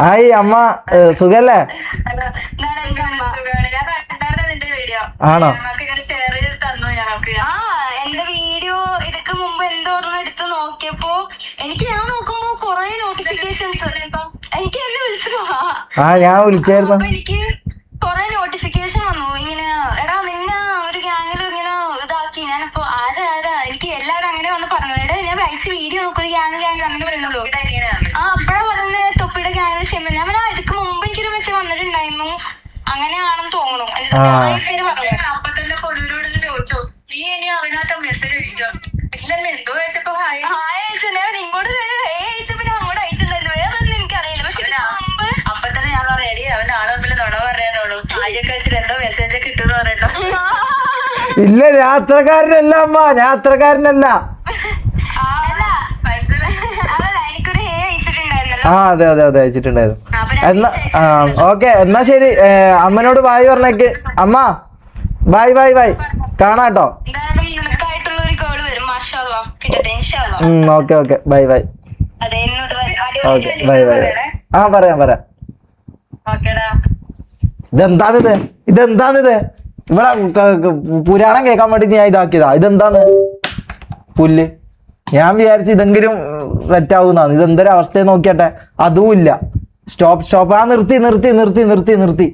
ആയി അമ്മ സുഖല്ലേ? ആണോ? എന്റെ വീഡിയോ ഇതൊക്കെ മുമ്പ് എന്തോർന്ന് എടുത്ത് നോക്കിയപ്പോ ഞാൻ നോക്കുമ്പോ കൊറേ നോട്ടിഫിക്കേഷൻസ് എനിക്ക് എന്നെ വിളിച്ചതാ. ഞാൻ വിളിച്ചായിരുന്നു. എനിക്ക് കൊറേ നോട്ടിഫിക്കേഷൻ വന്നു ഇങ്ങനെ, എടാ നിന്നെ ഒരു ഗ്യാങ്ങിൽ ഇങ്ങനെ ഇതാക്കി. ഞാനിപ്പോ ആരാ എനിക്ക് എല്ലാവരും അങ്ങനെ വന്ന് പറഞ്ഞു. എടാ ഞാൻ വായിച്ച് വീഡിയോ നോക്കും ഗ്യാങ് അങ്ങനെ പറയുന്നുള്ളൂ. അപ്പഴാ പറഞ്ഞ തൊപ്പിയുടെ ഗ്യാങ്ങിൽ ക്ഷമ. ഞാൻ ഇതിക്ക് മുമ്പ് എനിക്കൊരു മെസ്സേജ് വന്നിട്ടുണ്ടായിരുന്നു, അങ്ങനെയാണെന്ന് തോന്നുന്നു. പേര് പറഞ്ഞു. അപ്പൊ തന്നെ കൊല്ലൂരോട് ചോദിച്ചു, നീ ഇനി അവനായിട്ട് മെസ്സേജ് അയച്ചോ? ഇല്ലല്ലോ, എന്തോ ചോദിച്ചപ്പോ ഹായ് അയച്ചു. ഞാൻ ഇങ്ങോട്ട് അയച്ചപ്പോ ഞാൻ അങ്ങോട്ട് അയച്ചിട്ടുണ്ടായിരുന്നു. വേറൊന്നും എനിക്കറിയില്ല. പക്ഷെ മുമ്പ് അപ്പൊ തന്നെ ഞാൻ റെഡി, അവൻ ആളെ തമ്മിൽ നുണ പറയാനുള്ളൂ. ആയൊക്കെ വെച്ചിട്ട് എന്തോ മെസ്സേജ് ഒക്കെ കിട്ടുമെന്ന് പറയട്ടോ. ഇല്ല, യാത്രക്കാരനല്ല അമ്മ, യാത്രക്കാരനല്ല. അതെ അതെ അതെ അയച്ചിട്ടുണ്ടായിരുന്നു. എന്നാ ഓക്കെ, എന്നാ ശരി. അമ്മനോട് ബായ് പറഞ്ഞേക്ക്. അമ്മ ബായ് ബായ് ബായ്, കാണാട്ടോ. Okay okay, bye bye. Okay bye bye. പറയാം. ഇതെന്താണിത്? ഇവിടെ പുരാണം കേൾക്കാൻ വേണ്ടി ഞാൻ ഇതാക്കിയതാ. ഇതെന്താന്ന് പുല്ല്? ഞാൻ വിചാരിച്ചു ഇതെങ്കിലും സെറ്റ് ആവുന്നതാണ്. ഇതെന്തൊരു അവസ്ഥയെ നോക്കിയാട്ടെ, അതും ഇല്ല. സ്റ്റോപ്പ്. നിർത്തി.